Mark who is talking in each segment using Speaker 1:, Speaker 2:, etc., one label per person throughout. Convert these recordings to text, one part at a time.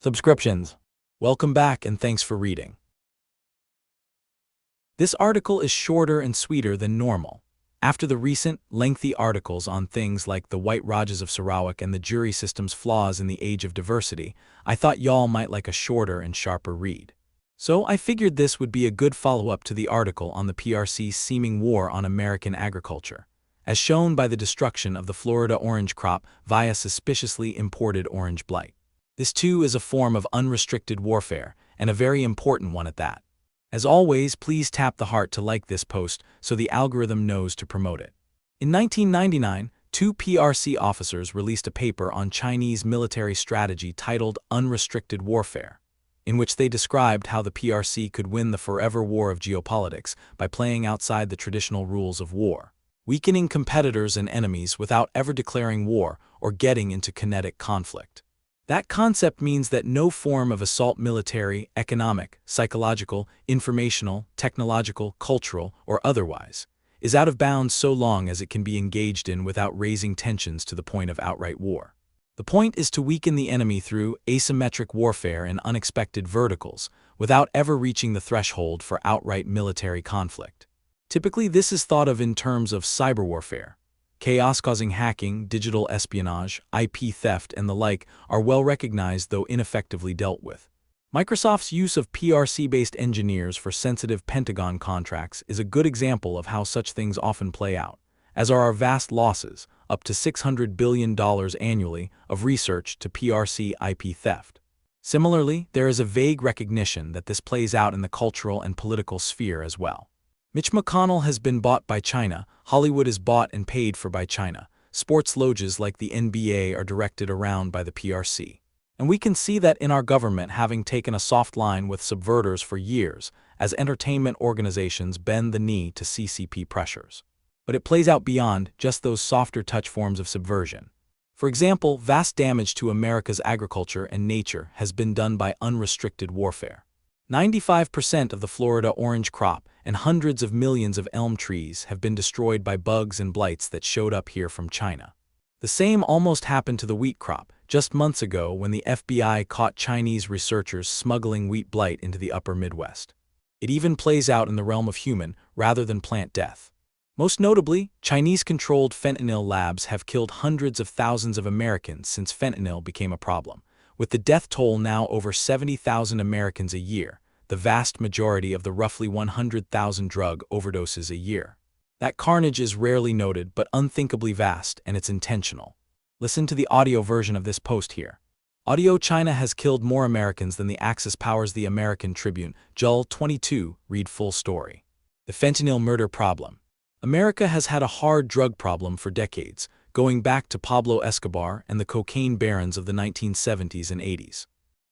Speaker 1: Subscriptions. Welcome back and thanks for reading. This article is shorter and sweeter than normal. After the recent, lengthy articles on things like the White Rajas of Sarawak and the jury system's flaws in the age of diversity, I thought y'all might like a shorter and sharper read. So I figured this would be a good follow-up to the article on the PRC's seeming war on American agriculture, as shown by the destruction of the Florida orange crop via suspiciously imported orange blight. This too is a form of unrestricted warfare, and a very important one at that. As always, please tap the heart to like this post so the algorithm knows to promote it. In 1999, two PRC officers released a paper on Chinese military strategy titled Unrestricted Warfare, in which they described how the PRC could win the forever war of geopolitics by playing outside the traditional rules of war, weakening competitors and enemies without ever declaring war or getting into kinetic conflict. That concept means that no form of assault, military, economic, psychological, informational, technological, cultural, or otherwise, is out of bounds so long as it can be engaged in without raising tensions to the point of outright war. The point is to weaken the enemy through asymmetric warfare and unexpected verticals, without ever reaching the threshold for outright military conflict. Typically, this is thought of in terms of cyber warfare. Chaos-causing hacking, digital espionage, IP theft, and the like are well recognized though ineffectively dealt with. Microsoft's use of PRC-based engineers for sensitive Pentagon contracts is a good example of how such things often play out, as are our vast losses, up to $600 billion annually, of research to PRC IP theft. Similarly, there is a vague recognition that this plays out in the cultural and political sphere as well. Mitch McConnell has been bought by China, Hollywood is bought and paid for by China, sports lodges like the NBA are directed around by the PRC. And we can see that in our government having taken a soft line with subverters for years, as entertainment organizations bend the knee to CCP pressures. But it plays out beyond just those softer touch forms of subversion. For example, vast damage to America's agriculture and nature has been done by unrestricted warfare. 95% of the Florida orange crop and hundreds of millions of elm trees have been destroyed by bugs and blights that showed up here from China. The same almost happened to the wheat crop just months ago when the FBI caught Chinese researchers smuggling wheat blight into the upper Midwest. It even plays out in the realm of human rather than plant death. Most notably, Chinese-controlled fentanyl labs have killed hundreds of thousands of Americans since fentanyl became a problem, with the death toll now over 70,000 Americans a year, the vast majority of the roughly 100,000 drug overdoses a year. That carnage is rarely noted but unthinkably vast, and it's intentional. Listen to the audio version of this post here. Audio: China has killed more Americans than the Axis powers. The American Tribune, July 22, read full story. The fentanyl murder problem. America has had a hard drug problem for decades, going back to Pablo Escobar and the cocaine barons of the 1970s and 80s.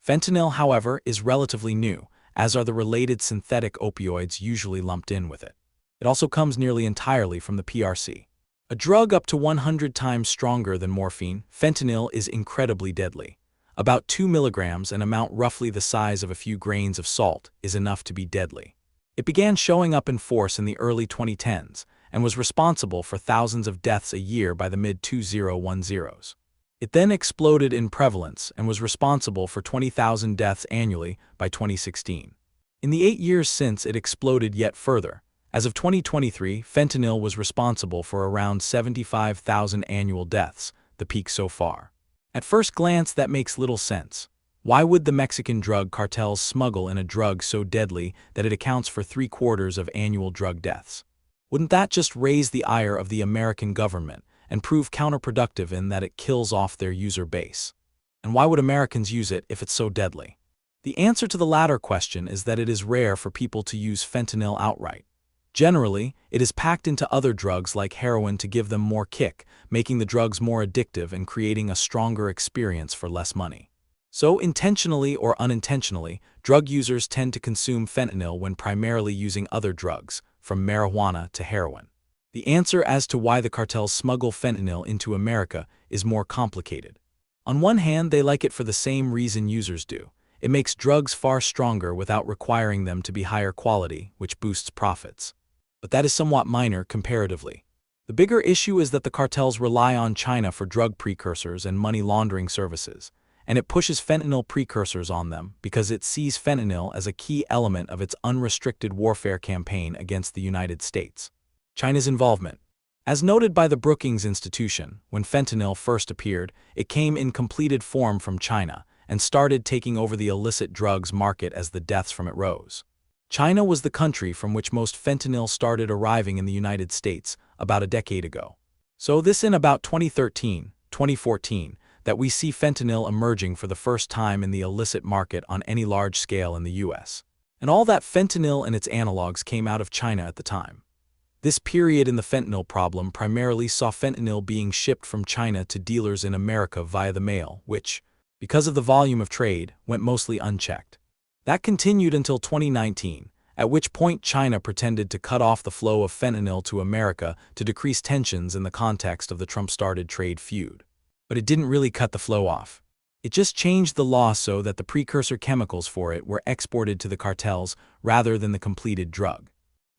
Speaker 1: Fentanyl, however, is relatively new, as are the related synthetic opioids usually lumped in with it. It also comes nearly entirely from the PRC. A drug up to 100 times stronger than morphine, fentanyl is incredibly deadly. About 2 milligrams, an amount roughly the size of a few grains of salt, is enough to be deadly. It began showing up in force in the early 2010s, and was responsible for thousands of deaths a year by the mid-2010s. It then exploded in prevalence and was responsible for 20,000 deaths annually by 2016. In the 8 years since, it exploded yet further. As of 2023, fentanyl was responsible for around 75,000 annual deaths, the peak so far. At first glance, that makes little sense. Why would the Mexican drug cartels smuggle in a drug so deadly that it accounts for 3/4 of annual drug deaths? Wouldn't that just raise the ire of the American government and prove counterproductive in that it kills off their user base? And why would Americans use it if it's so deadly? The answer to the latter question is that it is rare for people to use fentanyl outright. Generally, it is packed into other drugs like heroin to give them more kick, making the drugs more addictive and creating a stronger experience for less money. So, intentionally or unintentionally, drug users tend to consume fentanyl when primarily using other drugs, from marijuana to heroin. The answer as to why the cartels smuggle fentanyl into America is more complicated. On one hand, they like it for the same reason users do. It makes drugs far stronger without requiring them to be higher quality, which boosts profits. But that is somewhat minor comparatively. The bigger issue is that the cartels rely on China for drug precursors and money laundering services, and it pushes fentanyl precursors on them because it sees fentanyl as a key element of its unrestricted warfare campaign against the United States. China's involvement. As noted by the Brookings Institution, when fentanyl first appeared, it came in completed form from China and started taking over the illicit drugs market as the deaths from it rose. China was the country from which most fentanyl started arriving in the United States about a decade ago. So this in about 2013, 2014, that we see fentanyl emerging for the first time in the illicit market on any large scale in the US. And all that fentanyl and its analogs came out of China at the time. This period in the fentanyl problem primarily saw fentanyl being shipped from China to dealers in America via the mail, which, because of the volume of trade, went mostly unchecked. That continued until 2019, at which point China pretended to cut off the flow of fentanyl to America to decrease tensions in the context of the Trump-started trade feud. But it didn't really cut the flow off. It just changed the law so that the precursor chemicals for it were exported to the cartels rather than the completed drug.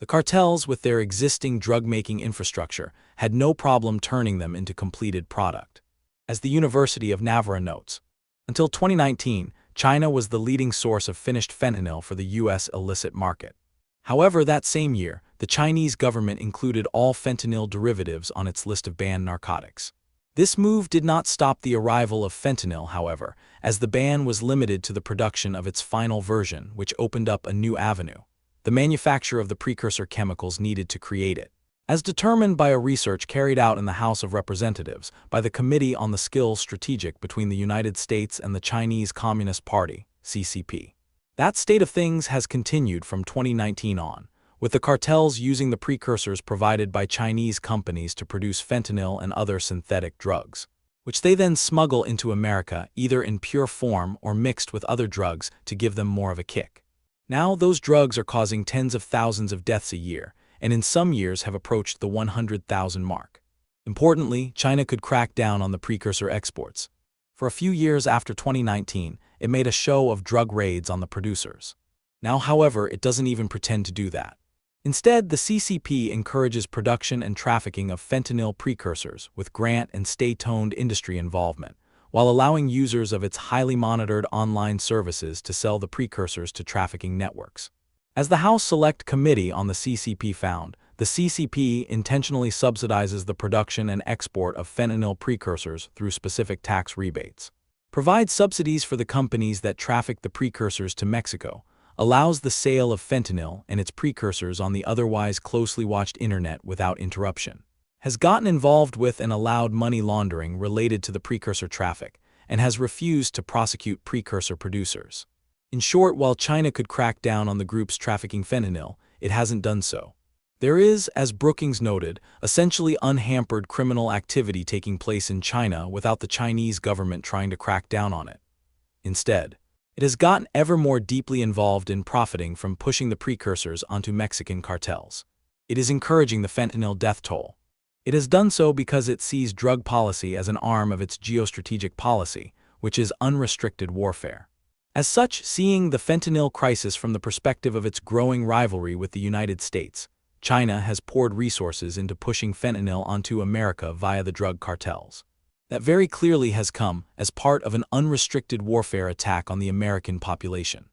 Speaker 1: The cartels, with their existing drug-making infrastructure, had no problem turning them into completed product. As the University of Navarra notes, until 2019, China was the leading source of finished fentanyl for the U.S. illicit market. However, that same year, the Chinese government included all fentanyl derivatives on its list of banned narcotics. This move did not stop the arrival of fentanyl, however, as the ban was limited to the production of its final version, which opened up a new avenue: the manufacture of the precursor chemicals needed to create it, as determined by a research carried out in the House of Representatives by the Committee on the Skills Strategic between the United States and the Chinese Communist Party, CCP. That state of things has continued from 2019 on, with the cartels using the precursors provided by Chinese companies to produce fentanyl and other synthetic drugs, which they then smuggle into America either in pure form or mixed with other drugs to give them more of a kick. Now, those drugs are causing tens of thousands of deaths a year, and in some years have approached the 100,000 mark. Importantly, China could crack down on the precursor exports. For a few years after 2019, it made a show of drug raids on the producers. Now, however, it doesn't even pretend to do that. Instead, the CCP encourages production and trafficking of fentanyl precursors with grant and state-owned industry involvement, while allowing users of its highly monitored online services to sell the precursors to trafficking networks. As the House Select Committee on the CCP found, the CCP intentionally subsidizes the production and export of fentanyl precursors through specific tax rebates, provides subsidies for the companies that traffic the precursors to Mexico, allows the sale of fentanyl and its precursors on the otherwise closely watched internet without interruption, has gotten involved with and allowed money laundering related to the precursor traffic, and has refused to prosecute precursor producers. In short, while China could crack down on the groups trafficking fentanyl, it hasn't done so. There is, as Brookings noted, essentially unhampered criminal activity taking place in China without the Chinese government trying to crack down on it. Instead, it has gotten ever more deeply involved in profiting from pushing the precursors onto Mexican cartels. It is encouraging the fentanyl death toll. It has done so because it sees drug policy as an arm of its geostrategic policy, which is unrestricted warfare. As such, seeing the fentanyl crisis from the perspective of its growing rivalry with the United States, China has poured resources into pushing fentanyl onto America via the drug cartels. That very clearly has come as part of an unrestricted warfare attack on the American population.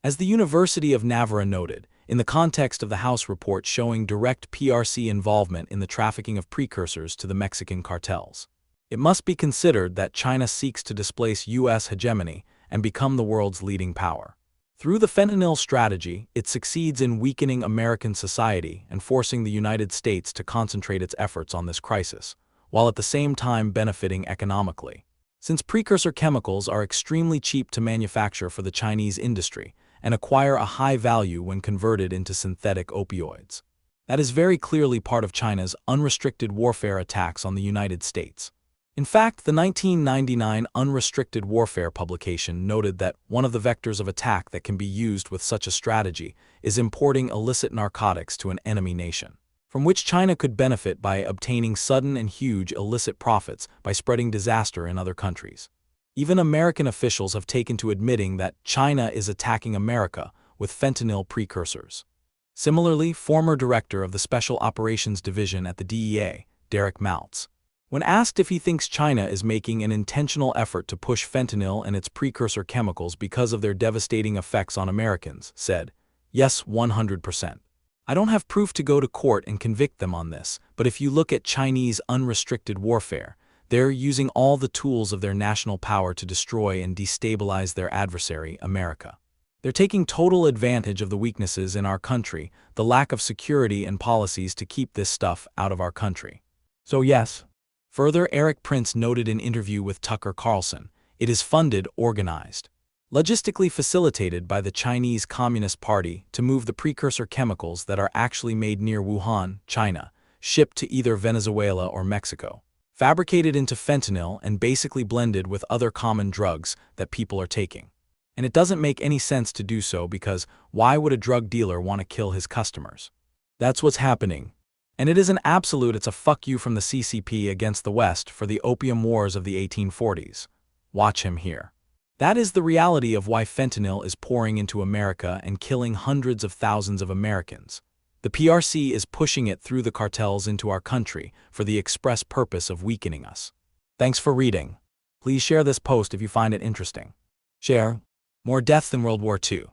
Speaker 1: As the University of Navarra noted, in the context of the House report showing direct PRC involvement in the trafficking of precursors to the Mexican cartels, it must be considered that China seeks to displace U.S. hegemony and become the world's leading power. Through the fentanyl strategy, it succeeds in weakening American society and forcing the United States to concentrate its efforts on this crisis, while at the same time benefiting economically. Since precursor chemicals are extremely cheap to manufacture for the Chinese industry and acquire a high value when converted into synthetic opioids. That is very clearly part of China's unrestricted warfare attacks on the United States. In fact, the 1999 Unrestricted Warfare publication noted that one of the vectors of attack that can be used with such a strategy is importing illicit narcotics to an enemy nation, from which China could benefit by obtaining sudden and huge illicit profits by spreading disaster in other countries. Even American officials have taken to admitting that China is attacking America with fentanyl precursors. Similarly, former director of the Special Operations Division at the DEA, Derek Maltz, When asked if he thinks China is making an intentional effort to push fentanyl and its precursor chemicals because of their devastating effects on Americans, said, "Yes, 100%. I don't have proof to go to court and convict them on this, but if you look at Chinese unrestricted warfare, they're using all the tools of their national power to destroy and destabilize their adversary, America. They're taking total advantage of the weaknesses in our country, the lack of security and policies to keep this stuff out of our country." So yes. Further, Eric Prince noted in interview with Tucker Carlson, it is funded, organized, logistically facilitated by the Chinese Communist Party to move the precursor chemicals that are actually made near Wuhan, China, shipped to either Venezuela or Mexico, fabricated into fentanyl and basically blended with other common drugs that people are taking. And it doesn't make any sense to do so because why would a drug dealer want to kill his customers? That's what's happening. And it is an absolute, it's a fuck you from the CCP against the West for the opium wars of the 1840s. Watch him here. That is the reality of why fentanyl is pouring into America and killing hundreds of thousands of Americans. The PRC is pushing it through the cartels into our country for the express purpose of weakening us. Thanks for reading. Please share this post if you find it interesting. Share. More deaths than World War II.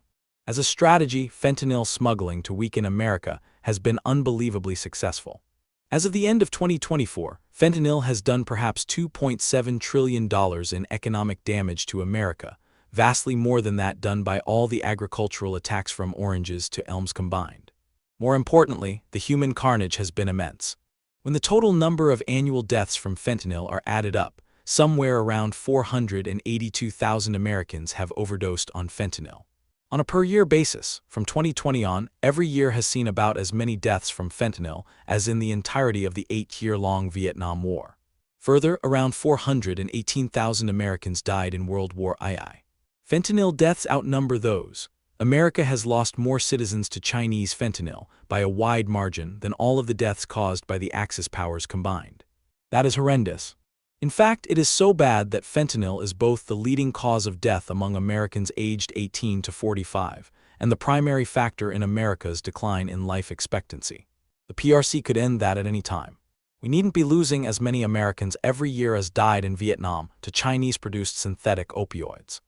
Speaker 1: As a strategy, fentanyl smuggling to weaken America has been unbelievably successful. As of the end of 2024, fentanyl has done perhaps $2.7 trillion in economic damage to America, vastly more than that done by all the agricultural attacks from oranges to elms combined. More importantly, the human carnage has been immense. When the total number of annual deaths from fentanyl are added up, somewhere around 482,000 Americans have overdosed on fentanyl. On a per-year basis, from 2020 on, every year has seen about as many deaths from fentanyl as in the entirety of the 8-year-long Vietnam War. Further, around 418,000 Americans died in World War II. Fentanyl deaths outnumber those. America has lost more citizens to Chinese fentanyl by a wide margin than all of the deaths caused by the Axis powers combined. That is horrendous. In fact, it is so bad that fentanyl is both the leading cause of death among Americans aged 18 to 45 and the primary factor in America's decline in life expectancy. The PRC could end that at any time. We needn't be losing as many Americans every year as died in Vietnam to Chinese-produced synthetic opioids.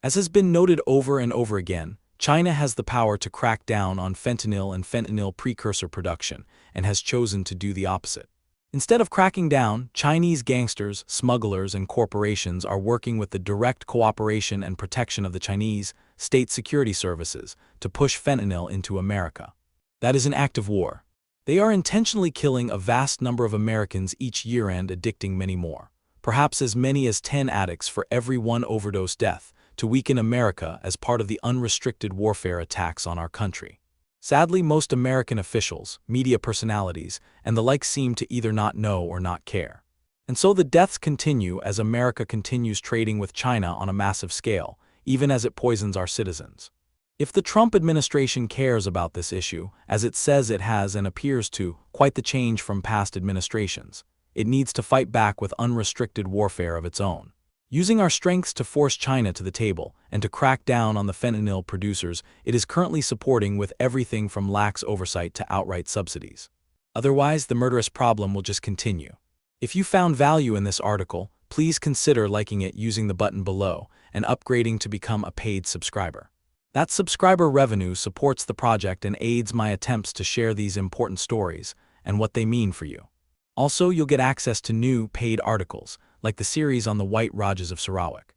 Speaker 1: As has been noted over and over again, China has the power to crack down on fentanyl and fentanyl precursor production and has chosen to do the opposite. Instead of cracking down, Chinese gangsters, smugglers, and corporations are working with the direct cooperation and protection of the Chinese state security services to push fentanyl into America. That is an act of war. They are intentionally killing a vast number of Americans each year and addicting many more, perhaps as many as 10 addicts for every one overdose death, to weaken America as part of the unrestricted warfare attacks on our country. Sadly, most American officials, media personalities, and the like seem to either not know or not care. And so the deaths continue as America continues trading with China on a massive scale, even as it poisons our citizens. If the Trump administration cares about this issue, as it says it has and appears to, quite the change from past administrations, it needs to fight back with unrestricted warfare of its own. Using our strengths to force China to the table and to crack down on the fentanyl producers it is currently supporting with everything from lax oversight to outright subsidies. Otherwise, the murderous problem will just continue. If you found value in this article, please consider liking it using the button below and upgrading to become a paid subscriber. That subscriber revenue supports the project and aids my attempts to share these important stories and what they mean for you. Also, you'll get access to new, paid articles, like the series on the White Rajas of Sarawak.